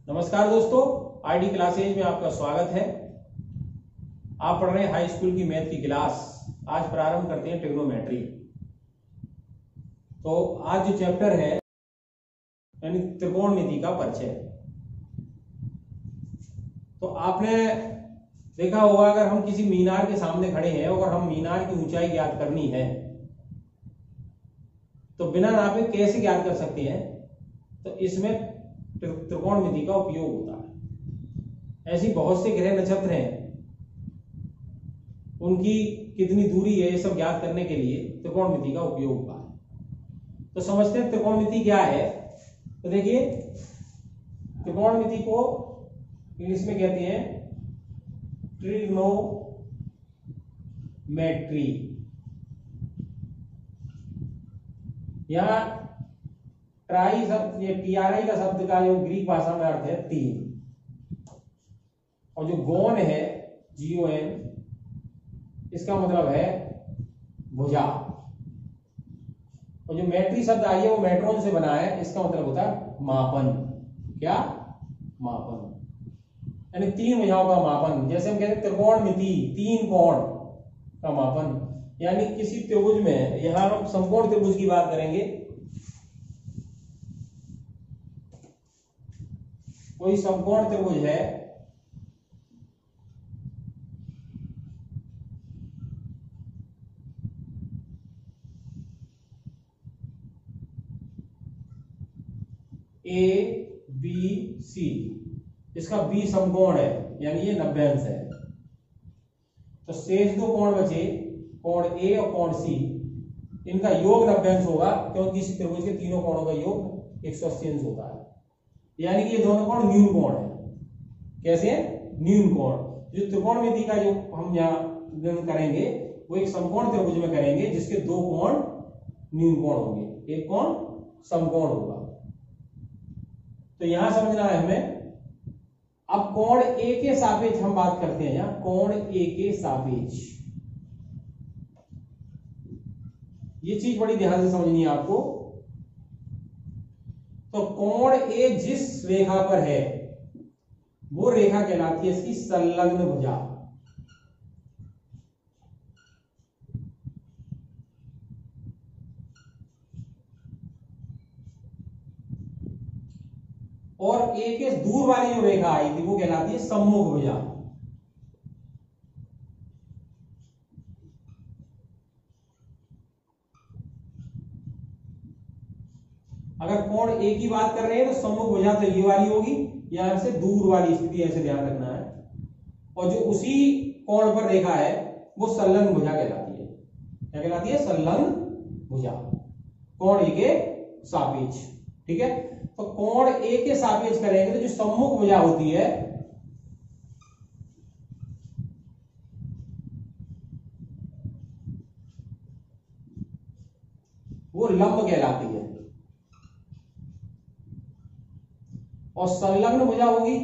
नमस्कार दोस्तों, ID classes में आपका स्वागत है। आप पढ़ रहे हैं हाई स्कूल की मैथ की क्लास। आज प्रारंभ करते हैं ट्रिग्नोमेट्री। तो आज जो चैप्टर है यानी त्रिकोणमिति का परिचय। तो आपने देखा होगा, अगर हम किसी मीनार के सामने खड़े हैं और हम मीनार की ऊंचाई ज्ञात करनी है तो बिना नापे कैसे ज्ञात कर सकते हैं? तो इसमें त्रिकोणमिति का उपयोग होता है। ऐसी बहुत से ग्रह नक्षत्र हैं, उनकी कितनी दूरी है, ये सब ज्ञात करने के लिए त्रिकोणमिति का उपयोग होता है। तो समझते हैं त्रिकोणमिति क्या है। तो देखिए, त्रिकोणमिति को इंग्लिश में कहते हैं ट्रिग्नोमेट्री। यहां ट्राई शब्द, ये टीआरआई का शब्द का जो ग्रीक भाषा में अर्थ है तीन, और जो गोन है GON, इसका मतलब है भुजा। और जो मैट्री शब्द आई है वो मैट्रोन से बना है, इसका मतलब होता है मापन। क्या? मापन, यानी तीन भुजाओं का मापन। जैसे हम कहते हैं त्रिकोणमिति, तीन कोण का मापन। यानी किसी त्रिभुज में, यहां हम समकोण त्रिभुज की बात करेंगे, कोई समकोण त्रिभुज है, ABC, इसका B समकोण है, यानी ये 90 अंश है। तो शेष दो कोण बचे, कोण A और कोण C, इनका योग 90 अंश होगा, क्योंकि इस त्रिभुज के तीनों कोणों का योग 180 अंश होता है। यानी कि ये दोनों कोण न्यून कोण है। कैसे? न्यून कोण। जो त्रिकोणमिति का जो हम यहाँ निर्णय करेंगे वो एक समकोण त्रिभुज में करेंगे, जिसके दो कोण न्यून कोण होंगे, एक कोण समकोण होगा। तो यहां समझना है हमें। अब कोण A के सापेक्ष हम बात करते हैं, यहां कोण A के सापेक्ष, ये चीज बड़ी ध्यान से समझनी है आपको। तो कोण A जिस रेखा पर है वो रेखा कहलाती है इसकी संलग्न भुजा। और A के दूर वाली जो रेखा आई थी वो कहलाती है सम्मुख भुजा। अगर कोण A की बात कर रहे हैं तो सम्मुख भुजा तो ये वाली होगी, यहां से दूर वाली स्थिति ऐसे ध्यान रखना है। और जो उसी कोण पर रेखा है वो संलग्न भुजा कहलाती है। क्या कहलाती है? संलग्न भुजा, कोण A के सापेक्ष। ठीक है, तो कोण A के सापेक्ष करेंगे तो जो सम्मुख भुजा होती है वो लंब कहलाती है, और संलग्न भुजा होगी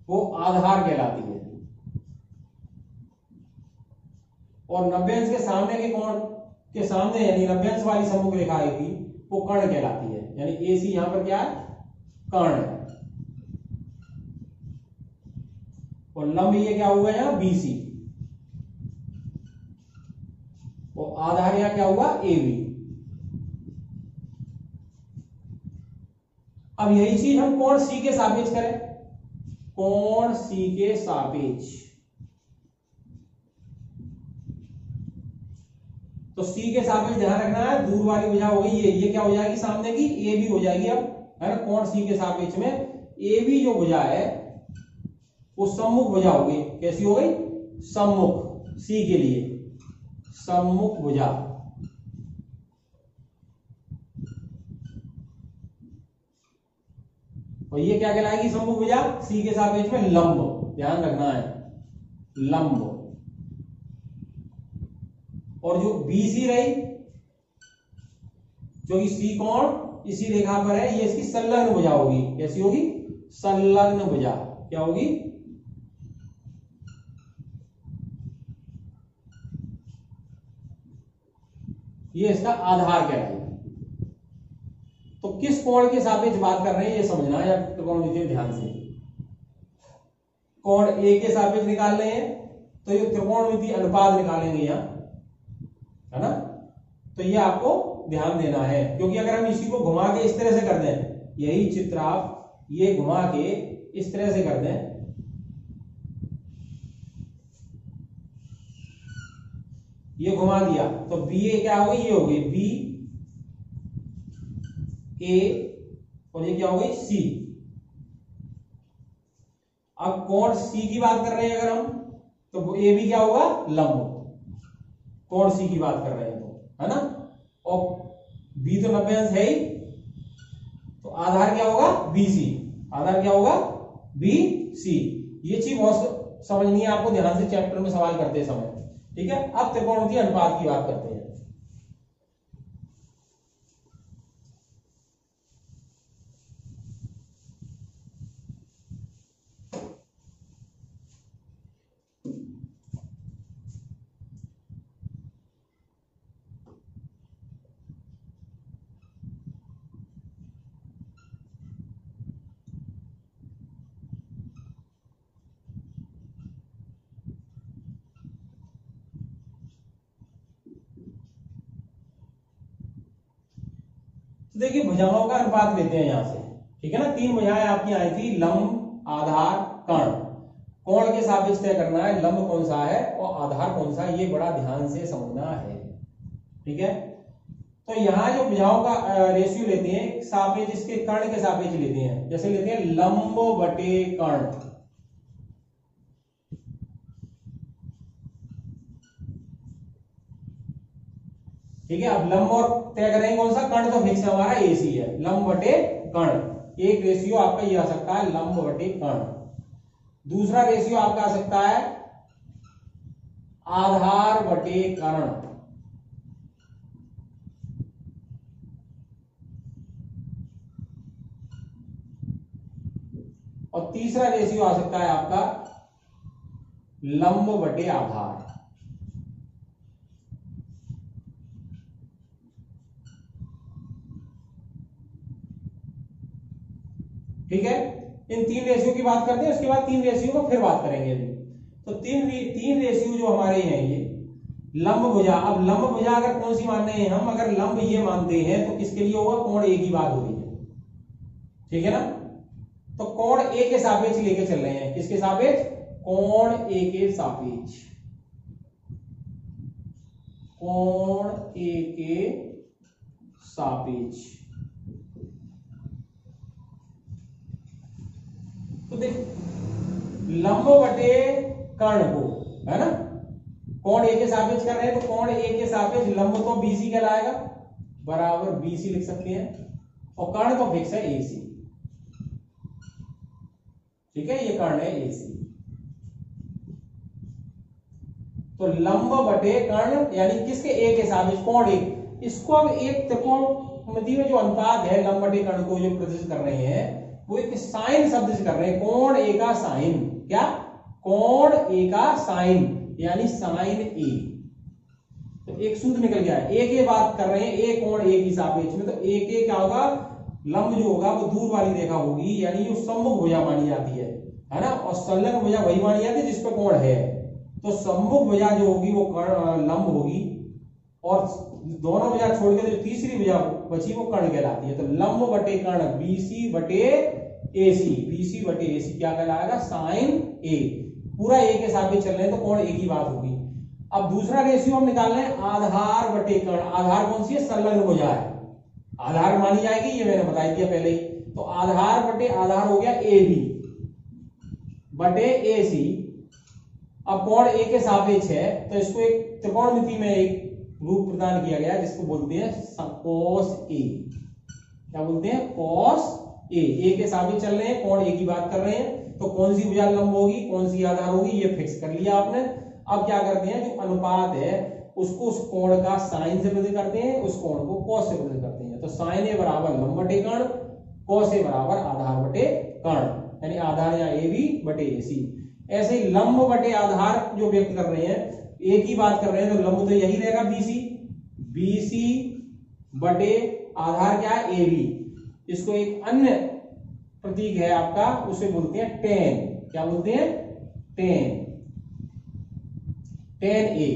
वो आधार कहलाती है। और 90 अंश के सामने के कोण के सामने, यानी 90 अंश वाली सम्मुख रेखा आएगी वो कर्ण कहलाती है। यानी AC यहां पर क्या है? कर्ण है। और लंब ये क्या हुआ यहां? BC। और आधार यहां क्या हुआ? AB। अब यही चीज हम कोण C के सापेक्ष करें, कोण C के सापेक्ष। तो C के सापेक्ष ध्यान रखना है, दूर वाली भुजा हो गई ये क्या हो जाएगी? सामने की AB हो जाएगी। अब है ना, कोण C के सापेक्ष में AB जो भुजा है वो सम्मुख भुजा हो गई। कैसी हो गई? सम्मुख। C के लिए सम्मुख भुजा। और ये क्या कहलाएगी? सम्मुख भुजा। C के सापेक्ष में लंब, ध्यान रखना है, लंब। और जो BC रही, जो कि C कोण इसी रेखा पर है, ये इसकी संलग्न भुजा होगी। कैसी होगी? संलग्न भुजा। क्या होगी? ये इसका आधार कहलाएगा। तो किस कोण के सापेक्ष बात कर रहे हैं ये समझना है, या त्रिकोणमिति में ध्यान से। कोण ए के सापेक्ष निकाल रहे हैं तो ये त्रिकोणमिति अनुपात निकालेंगे यहाँ, है ना। तो ये आपको ध्यान देना है, क्योंकि अगर हम इसी को घुमा के इस तरह से कर दें, यही चित्र आप ये घुमा के इस तरह से कर दें, ये घुमा दिया तो बी ए क्या हो गई, ये हो गई बी ए और ये क्या हो गई सी। अब कोण सी की बात कर रहे हैं अगर हम, तो ए भी क्या होगा, लंब। कोण सी की बात कर रहे हैं तो, है ना। और बी तो 90 अंश है ही, तो आधार क्या होगा, BC। आधार क्या होगा, BC। ये चीज बहुत समझनी है आपको ध्यान से चैप्टर में सवाल करते समय, ठीक है। अब त्रिकोणमितीय अनुपात की बात करते हैं। तो देखिए भुजाओं का अनुपात लेते हैं यहां से, ठीक है ना। 3 भुजाएं आपकी आई थी, लंब, आधार, कर्ण। कोण के सापेक्ष तय करना है लंब कौन सा है और आधार कौन सा है, ये बड़ा ध्यान से समझना है, ठीक है। तो यहां जो भुजाओं का रेशियो लेते हैं सापेक्ष इसके कर्ण के सापेक्ष लेते हैं, जैसे लेते हैं लंब बटे कर्ण, ठीक है। अब लंब और तय करेंगे कौन सा, कर्ण तो फिक्स है हमारा AC है, लंब बटे कर्ण। एक रेशियो आपका ये आ सकता है लंब बटे कर्ण। दूसरा रेशियो आपका आ सकता है आधार बटे कर्ण। और तीसरा रेशियो आ सकता है आपका लंब बटे आधार। ठीक है, इन 3 रेशियो की बात करते हैं, उसके बाद 3 रेशियो को फिर बात करेंगे अभी। तो तीन रेशियो जो हमारे हैं ये लंब भुजा। अब लंब भुजा अगर कौन सी मान रहे हैं हम, अगर लंब ये मानते हैं तो किसके लिए होगा, कोण ए की बात हो रही है, ठीक है ना। तो कोण ए के सापेक्ष लेके चल रहे हैं, किसके सापेक्ष, कोण ए के सापेक्ष, कोण ए के सापेक्ष। तो देख लंब बटे कर्ण को, है ना, कोण ए के सापेक्ष कर रहे हैं तो कोण ए के सापेक्ष लंब तो BC कहलाएगा, बराबर BC लिख सकते हैं, और कर्ण तो फिक्स है AC, ठीक है, ये कर्ण है AC। तो लंब बटे कर्ण यानी किसके, ए के सापेक्ष, कोण ए। इसको अब एक त्रिकोणमिति में जो अनुपात है लंब बटे कर्ण को जो प्रदर्शित कर रहे हैं वो एक साइन शब्द से कर रहे हैं, कोण ए का साइन, क्या, कोण ए का साइन यानी साइन ए। तो एक सूत्र निकल गया है, ए के बात कर रहे हैं, ए कोण ए की सापेक्ष में, तो ए के क्या होगा, लंब जो होगा वो दूर वाली रेखा होगी, यानी जो सम्मुख भुजा मानी जाती है ना, और संलग्न भुजा वही मानी जाती है जिसपे कोण है। तो सम्मुख भुजा जो होगी वो लंब होगी, और दोनों भुजा छोड़ के जो तीसरी भुजा बची वो कर्ण कहलाती है। तो लंब बटे कर्ण BC बटे AC, BC बटे AC क्या कहलाएगा, साइन A। पूरा A के सापेक्ष चल रहे हैं तो कोण A की बात होगी। अब दूसरा रेशियो हम निकाल रहे हैं आधार बटे कर्ण। आधार कौन सी है, संलग्न भुजा है, आधार मानी जाएगी, ये मैंने बता दिया पहले ही। तो आधार बटे आधार हो गया AB बटे AC। अब कोण A के सापेक्ष है तो इसको एक त्रिकोणमिति में एक रूप प्रदान किया गया जिसको बोलते हैं cos A। क्या बोलते हैं, cos A। A के सापेक्ष चल रहे हैं, कोण A की बात कर रहे हैं, तो कौन सी भुजा लंब होगी, कौन सी आधार होगी, ये फिक्स कर लिया आपने। अब क्या करते हैं, जो अनुपात है उसको उस कोण का साइन से बदल करते हैं, उस कोण को cos से बदल करते हैं। तो साइन A बराबर लंब बटे कर्ण, cos A बराबर आधार बटे कर्ण, यानी आधार या AB बटे AC। ऐसे ही लंब बटे आधार जो व्यक्त कर रहे हैं, A की बात कर रहे हैं तो लंब तो यही रहेगा BC, BC बटे आधार क्या है AB। इसको एक अन्य प्रतीक है आपका, उसे बोलते हैं tan। क्या बोलते हैं? tan A।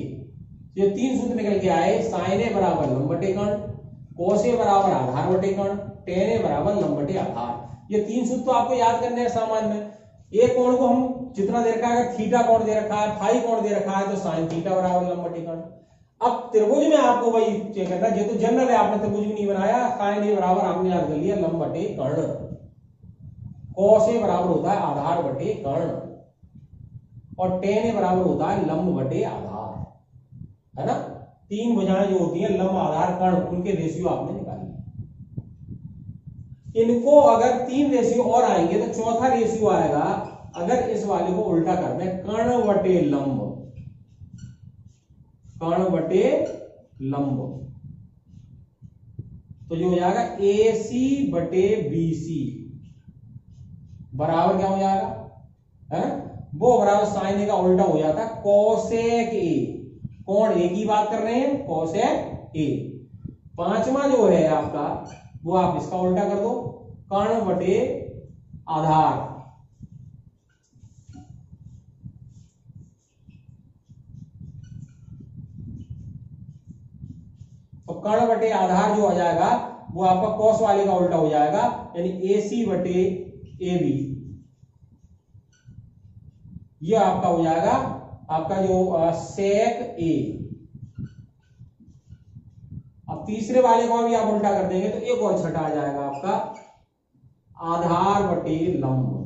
ये 3 सूत्र निकल के आए, sin A बराबर लंब बटे कर्ण, cos A बराबर आधार बटे कर्ण, tan A बराबर लंब बटे आधार। ये 3 सूत्र तो आपको याद करने हैं सामान्य में। एक कोण को हम जितना दे रखा है, अगर थीटा कोण दे रखा है, फाई कोण दे रखा है, तो sin थीटा बराबर लंब बटे कर्ण। अब त्रिभुज में आपको वही चेक करना है, ये तो जनरल है, आपने त्रिभुज भी नहीं बनाया। sin A बराबर आपने याद कर लिया लंब बटे कर्ण, cos A बराबर होता है आधार बटे कर्ण, और tan A बराबर होता है लंब बटे आधार, है ना। 3 भुजाएं जो होती हैं लंब आधार कर्ण, उनके रेशियो आपने निकाली। इनको अगर 3 रेशियो और आएंगे तो चौथा रेशियो आएगा, अगर इस वाले को उल्टा कर दें, कर्ण बटे लंब, कर्ण बटे लंब, तो जो हो जाएगा AC बटे BC बराबर क्या हो जाएगा, है ना, वो बराबर sin A का उल्टा हो जाता है cosec A। कोण A की बात कर रहे हैं, cosec A। पांचवा जो है आपका, वो आप इसका उल्टा कर दो, कर्ण बटे आधार, तो कर्ण बटे आधार जो आ जाएगा वो आपका cos वाले का उल्टा हो जाएगा, यानी AC बटे AB। ये आपका हो जाएगा आपका जो sec A। अब तीसरे वाले को भी आप उल्टा कर देंगे तो एक और छठा आ जाएगा आपका आधार बटे लंब,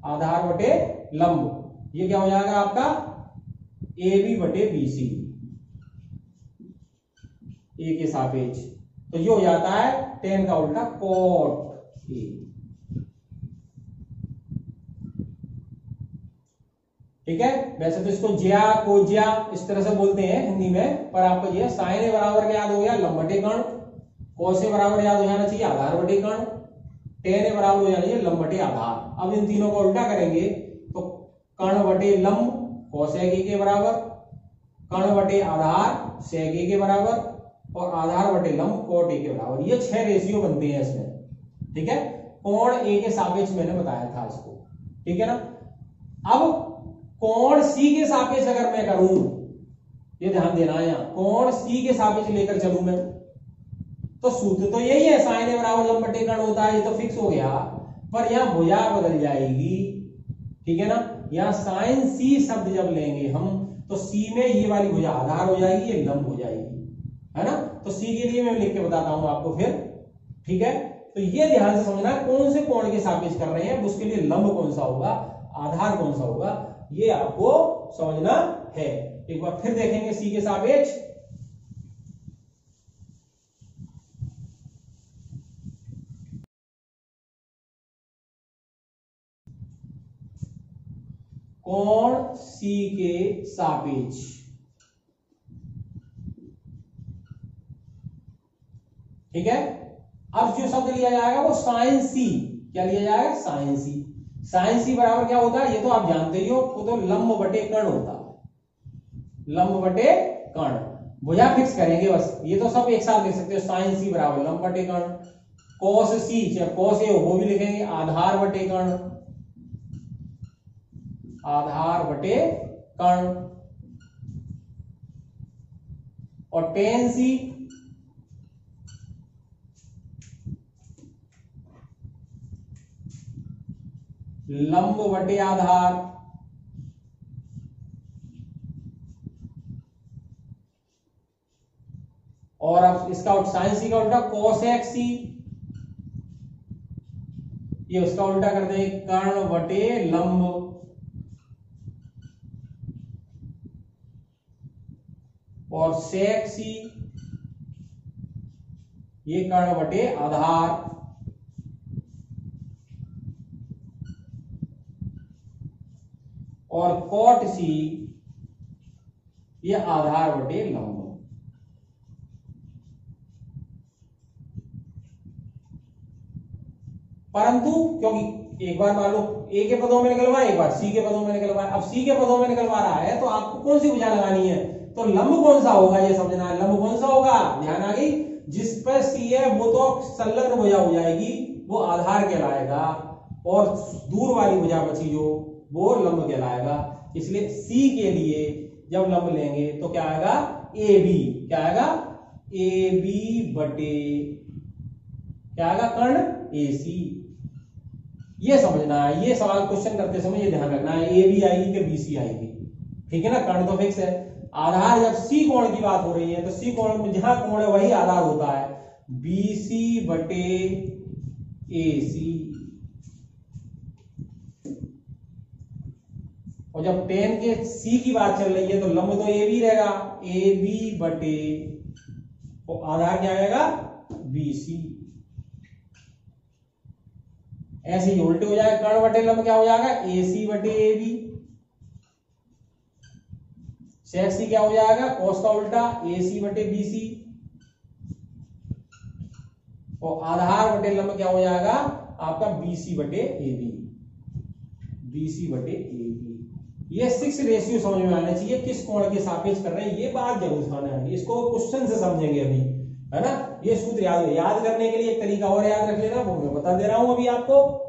आधार बटे लंब। ये क्या हो जाएगा आपका AB बटे BC, A के सापेक्ष, तो ये हो जाता है tan का उल्टा cot A। ठीक है, वैसे तो इसको ज्या कोज्या इस तरह से बोलते हैं हिंदी में, पर आपको ये sin A बराबर क्या याद हो गया, लंब बटे कर्ण, cos A बराबर याद हो जाना चाहिए आधार बटे कर्ण, tan A बराबर हो जाना चाहिए लंब बटे आधार। अब इन तीनों को उल्टा करेंगे तो कर्ण बटे लंब cosec A के बराबर, कर्ण बटे आधार sec A के बराबर, और आधार बटे लंब cot A के बराबर। ये 6 रेशियो बनते हैं इसमें। ठीक है, कोण A के सापेक्ष मैंने बताया था इसको, ठीक है ना। अब कोण C के सापेक्ष अगर मैं करूं, ये ध्यान देना है, यहां कोण C के सापेक्ष लेकर चलूं मैं, तो सूत्र तो यही है, sin A बराबर लंब बटे कर्ण होता है, ये तो फिक्स हो गया, पर यहां भुजा बदल जाएगी। ठीक है ना, यहां sin C शब्द जब लेंगे हम, तो C में ये वाली भुजा आधार हो जाएगी, ये लंब हो जाएगी, है ना। तो C के लिए मैं लिख के बताता हूं आपको फिर। ठीक है, तो ये ध्यान से समझना कौन से कोण के सापेक्ष कर रहे हैं, उसके लिए लंब कौन सा होगा, आधार कौन सा होगा, ये आपको समझना है। एक बार फिर देखेंगे C के सापेक्ष। कोण C के सापेक्ष, ठीक है। अब जो शब्द लिया जाएगा वो sin C, क्या लिया जाएगा, sin C। sin C बराबर क्या होता है, ये तो आप जानते ही हो, वो तो लंब बटे कर्ण होता है, लंब बटे कर्ण। भुजा फिक्स करेंगे बस, ये तो सब एक साथ लिख सकते हो, sin C बराबर लंब बटे कर्ण, cos C चाहे cos A वो भी लिखेंगे आधार बटे कर्ण, आधार बटे कर्ण, और tan C लंब बटे आधार, और अब इसका sin C का उल्टा cosec C, ये उसका उल्टा कर देंगे कर्ण बटे लंब, और sec C ये कर्ण बटे आधार, और cot C ये आधार बटे लंब। परंतु क्योंकि एक बार मान लो ए के पदों में निकलवाए, एक बार सी के पदों में निकलवाए। अब सी के पदों में निकलवा रहा है तो आपको कौन सी भुजा लगानी है, तो लंब कौन सा होगा ये समझना है। लंब कौन सा होगा, ध्यान आ गई, जिस पर सी है वो तो संलग्न भुजा हो जाएगी, वो आधार कहलाएगा, और दूर वाली भुजा बची जो वो लंब कहलाएगा। इसलिए सी के लिए जब लंब लेंगे तो क्या आएगा, ए बी, क्या आएगा, ए बी बटे क्या आएगा, कर्ण ए सी। ये समझना है, ये सवाल क्वेश्चन करते समय ये ध्यान रखना है, ए बी आएगी कि बी सी आएगी, ठीक है ना। कर्ण तो फिक्स है। आधार जब सी कोण की बात हो रही है तो सी कोण में जहां कोण है वही आधार होता है, बी सी बटे ए सी। और जब टेन के सी की बात चल रही है तो लंब तो ए बी रहेगा, ए बी बटे तो आधार क्या आएगा, बी सी। ऐसे ही उल्टे हो जाएगा, कर्ण बटे लंब क्या हो जाएगा, ए सी बटे ए बी। सेक सी क्या हो जाएगा, कॉस का उल्टा ए सी बटे बी सी। और आधार बटे लंब क्या हो जाएगा आपका, बी सी बटे ए बी, बी सी बटे ए बी। ये 6 रेशियो समझ में आना चाहिए, किस कोण के सापेक्ष कर रहे हैं, ये बात जरूर ध्यान है। इसको क्वेश्चन से समझेंगे अभी, है ना। ये सूत्र याद करने के लिए एक तरीका और याद रख लेना, वो मैं बता दे रहा हूं अभी आपको।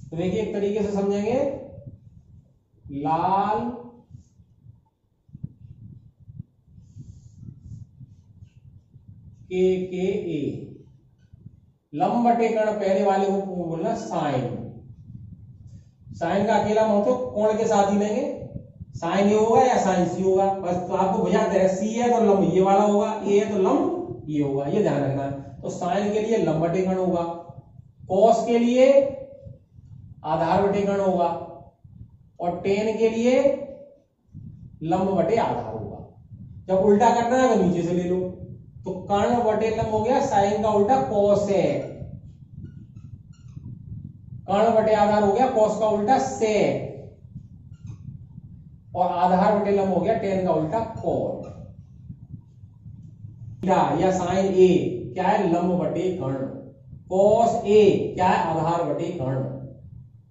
तो देखिए एक तरीके से समझेंगे, लाल के ए, लंब बटे कर्ण, पहले वाले को बोलना साइन। साइन का अकेला महत्व कोण के साथ ही लेंगे, साइन ये होगा या साइन सी होगा, बस। तो आपको बुझा दे रहा, सी है तो लंब ये वाला होगा, ए है तो लंब ये होगा, ये ध्यान रखना है। तो साइन के लिए लंब बटे कर्ण होगा, कॉस के लिए आधार बटे कर्ण होगा, और टेन के लिए लंब बटे आधार होगा। जब उल्टा करना है तो नीचे से ले लो, तो कर्ण बटे लंब हो गया साइन का उल्टा कॉस है, कर्ण बटे आधार हो गया कॉस का उल्टा सेक, और आधार बटे लंब हो गया टेन का उल्टा कॉट। या साइन ए क्या है, लंब बटे कर्ण, कॉस ए क्या है, आधार बटे कर्ण,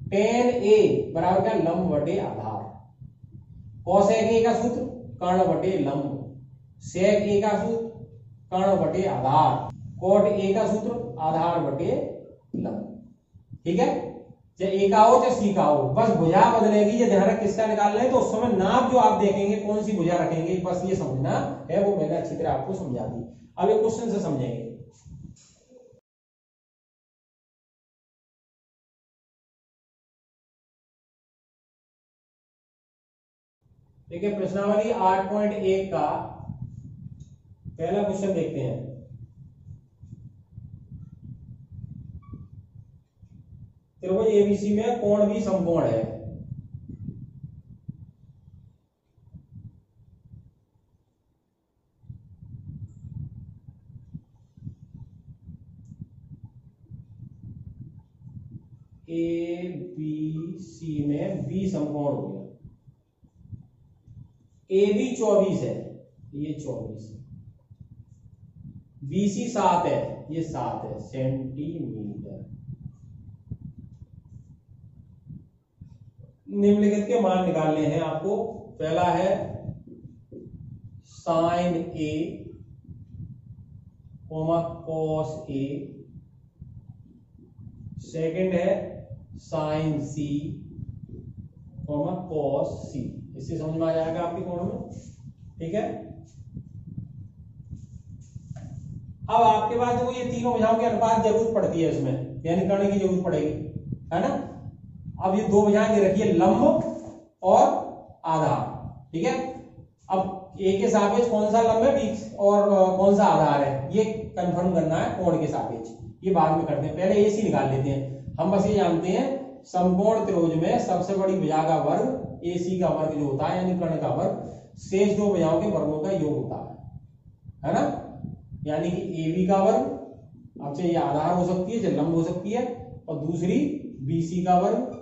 टेन ए बराबर क्या, लंब बटे आधार। कॉस ए का सूत्र कर्ण बटे लंब, सेक ए का सूत्र कर्ण बटे आधार, कोट ए का सूत्र आधार बटे लंब, ठीक है। चाहे ए का हो चाहे सी का हो, बस भुजा बदलेगी, ये ध्यान रख किसका निकालना है। तो उस समय नाप जो आप देखेंगे कौन सी भुजा रखेंगे, बस ये समझना है, वो मैंने अच्छी तरह आपको समझा दी। अब एक क्वेश्चन से समझेंगे। देखिए प्रश्नावली 8.1 का पहला क्वेश्चन देखते हैं। त्रिभुज एबीसी में कोण भी समकोण है। ए बी सी में बी समकोण हो गया, ए बी 24 है, ये 24 है, बीसी 7 है, ये 7 है सेंटीमीटर। निम्नलिखित के मान निकालने हैं आपको। पहला है sign A cos A, second है साइन सी कॉस सी। इससे समझ में आ जाएगा आपके कोण में, ठीक है। अब आपके पास देखो ये तीनों भुजाओं की अनुपात जरूरत पड़ती है इसमें, यानी कर्ण की जरूरत पड़ेगी, है ना। अब ये दो भुजाएं दे रखी है, लंब और आधार, ठीक है। अब ए के सापेक्ष कौन सा लंब है और कौन सा आधार है, ये कंफर्म करना है कोण के सापेक्ष। ये बाद में करते हैं, पहले ए सी निकाल लेते हैं। हम बस ये जानते हैं समकोण त्रिभुज में सबसे बड़ी भुजा का वर्ग ए सी का वर्ग जो होता है, यानी कर्ण का वर्ग शेष दो भुजाओं के वर्गों का योग होता है ना। यानी कि ए बी का वर्ग अब चाहे ये आधार हो सकती है, चाहे लंब हो सकती है, और दूसरी BC का वर्ग,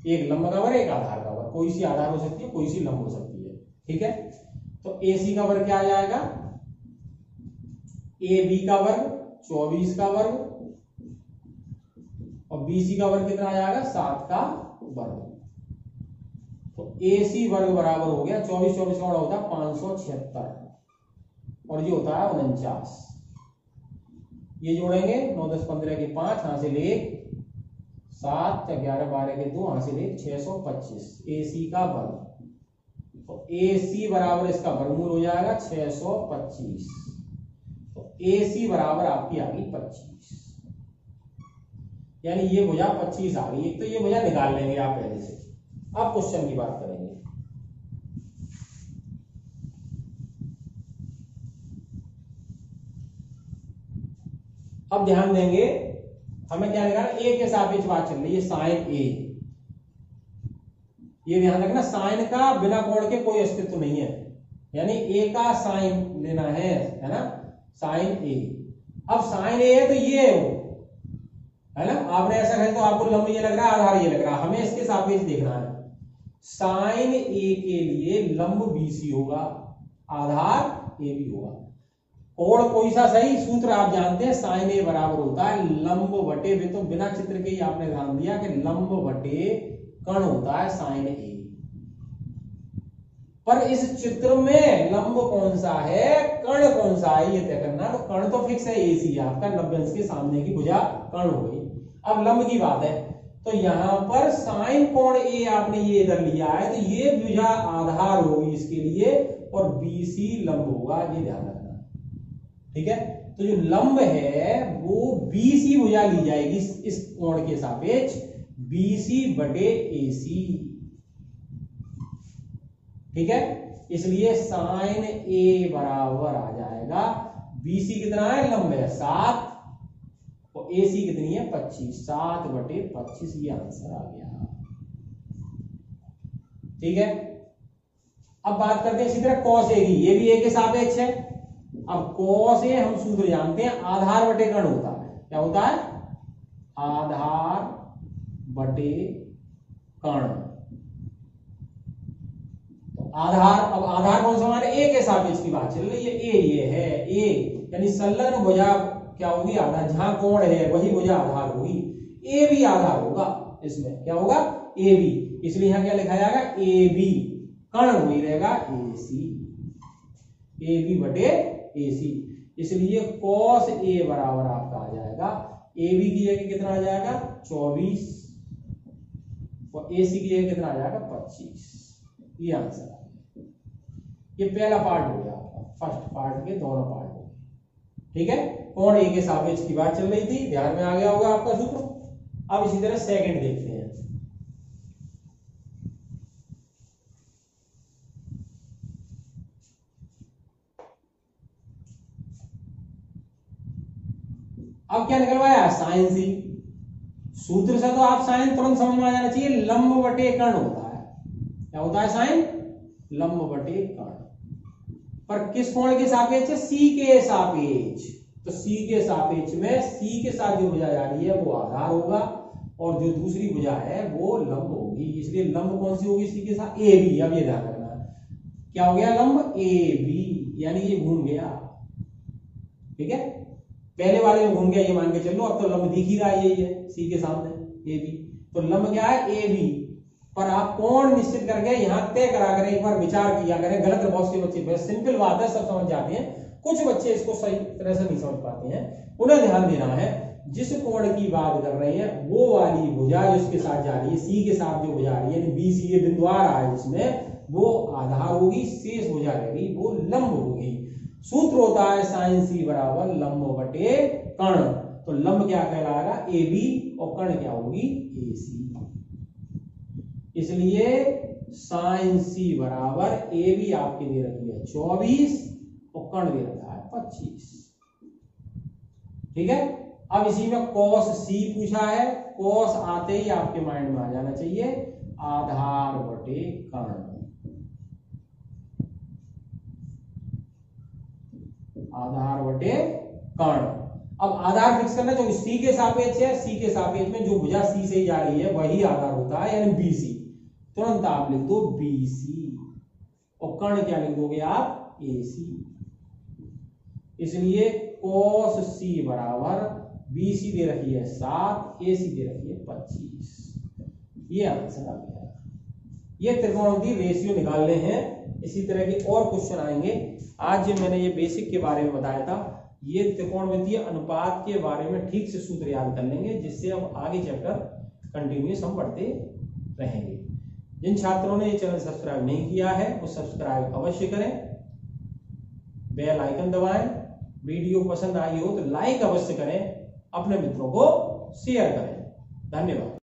एक लंब का वर्ग एक आधार का वर्ग, कोई सी आधार हो सकती है, कोई सी लंब हो सकती है। ठीक है, तो AC का वर्ग क्या आ जाएगा, AB का वर्ग 24 का वर्ग, और BC का वर्ग कितना आ जाएगा 7 का वर्ग। तो AC वर्ग बराबर हो गया 24 24 का होता है 576, और ये होता है 49। ये जोड़ेंगे 9 10 15 के 5, यहां से ले 7 11 12 के 2, यहां से ले 625 AC का वर्ग। तो AC बराबर इसका वर्गमूल हो जाएगा 625। तो AC बराबर आपकी आ गई 25, यानी ये भुजा 25 आ गई। एक तो ये भुजा निकाल लेंगे आप पहले से। अब क्वेश्चन की बात करेंगे। अब ध्यान देंगे, हमें क्या निकालना, ए के सापेक्ष बात चल रही है, साइन ए। ये ध्यान रखना, साइन का बिना कोण के कोई अस्तित्व नहीं है, यानी ए का साइन लेना है ना, साइन ए। अब साइन ए है तो ये है ना, आपने ऐसा कहे तो आपको लंब ये लग रहा है, आधार ये लग रहा है, हमें इसके सापेक्ष देखना है। साइन ए के लिए लंब BC होगा, आधार AB होगा। कोण कोई सा सही, सूत्र आप जानते हैं, साइन ए बराबर होता है लंब बटे, वे तो बिना चित्र के ही आपने ध्यान दिया कि लंब बटे कर्ण होता है साइन ए। पर इस चित्र में लंब कौन सा है, कर्ण कौन सा है, ये तय करना। तो कर्ण तो फिक्स है AC आपका, 90 अंश के सामने की भुजा कर्ण हो गई। अब लंब की बात है, तो यहां पर साइन कोण ए आपने ये इधर लिया है, तो ये भुजा आधार होगी इसके लिए, और BC लंब होगा, ये ध्यान रखना। ठीक है, तो जो लंब है वो BC भुजा ली जाएगी इस कोण के सापेक्ष, BC बटे AC। ठीक है, इसलिए साइन A बराबर आ जाएगा, BC कितना है, लंब है 7, और AC कितनी है 25, 7 बटे 25, ये आंसर आ गया। ठीक है, अब बात करते हैं इसी तरह cos A की, ये भी A के सापेक्ष है। अब cos A हम सूत्र जानते हैं, आधार बटे कर्ण होता है। क्या होता है, आधार बटे कर्ण। तो आधार, अब आधार कौन सा हमारे A के सापेक्ष की बात चल रही है, A ये है, A यानी संलग्न भुजा क्या होगी, आधार। जहां कोण है वही भुजा आधार होगी, ए भी आधार होगा इसमें, क्या होगा ए बी, इसलिए यहां क्या लिखा जाएगा ए बी, कर्ण वही रहेगा AC, ए बी बटे AC। इसलिए cos A बराबर आपका आ जाएगा, ए बी की जगह कितना आ जाएगा 24, और AC की जगह कितना आ जाएगा 25। ये आंसर आ गया। ये पहला पार्ट हो गया आपका, फर्स्ट पार्ट के दोनों पार्ट हो गए। ठीक है, कोण A के सापेक्ष की बात चल रही थी, ध्यान में आ गया होगा आपका सूत्र। अब इसी तरह सेकंड देखते हैं। अब क्या निकलवाया, साइन C। सूत्र से तो आप साइन तुरंत समझ में आ जाना चाहिए, लंब बटे कर्ण होता है। क्या होता है साइन, लंब बटे कर्ण। पर किस कोण के सापेक्ष है, C के सापेक्ष। तो C के सापेक्ष में C के साथ जो भुजा जा रही है वो आधार होगा, और जो दूसरी भुजा है वो लंब होगी। इसलिए लंब कौन सी होगी C के साथ, AB। अब ये ध्यान रखना, क्या हो गया लंब AB, यानी ये घूम गया। ठीक है, पहले वाले में घूम गया ये मान के चलो, अब तो लंब दिख ही रहा है, यही है C के सामने AB। तो लंब क्या है AB, पर आप कोण निश्चित करके यहां तय करा करें, एक बार विचार किया करें। गलत बहुत से बच्चे, सिंपल बात है, सब समझ जाते हैं, कुछ बच्चे इसको सही तरह से नहीं समझ पाते हैं। उन्हें ध्यान देना है, जिस कोण की बात कर रहे हैं वो वाली भुजा जो इसके साथ जा रही है, C के साथ जो भुजा रही है, यानी BC ये बिंदु आ रहा है जिसमें, वो आधार होगी, शेष भुजा रहेगी वो लंब होगी। सूत्र होता है साइन C बराबर लंब बटे कर्ण। तो लंब क्या कहलाएगा AB, और कर्ण क्या होगी AC। इसलिए साइन C बराबर AB आपके दे रखी है 24, और कर्ण दे रखा है 25। ठीक है, अब इसी में cos C पूछा है, cos आते ही आपके माइंड में आ जाना चाहिए आधार बटे कर्ण, आधार बटे कर्ण। अब आधार फिक्स करना, जो सी के सापेक्ष है, सी के सापेक्ष में जो भुजा सी से जा रही है वही आधार होता है, यानी बीसी। तुरंत आप लिख दो बीसी, और कर्ण क्या लिख दोगे आप, एसी। इसलिए cos c बराबर बीसी दे रखी है 7, एसी दे रखी है 25। ये आंसर आ गया। ये त्रिकोणमितीय रेशियो निकालने हैं। इसी तरह के और क्वेश्चन आएंगे। आज जो मैंने ये बेसिक के बारे में बताया था, ये त्रिकोणमितीय अनुपात के बारे में ठीक से सूत्र याद कर लेंगे, जिससे अब आगे चैप्टर कंटिन्यूस हम पढ़ते रहेंगे। जिन छात्रों ने ये चैनल सब्सक्राइब नहीं किया है वो सब्सक्राइब अवश्य करें, बेल आइकन दबाएं, वीडियो पसंद आई हो तो लाइक अवश्य करें, अपने मित्रों को शेयर करें। धन्यवाद।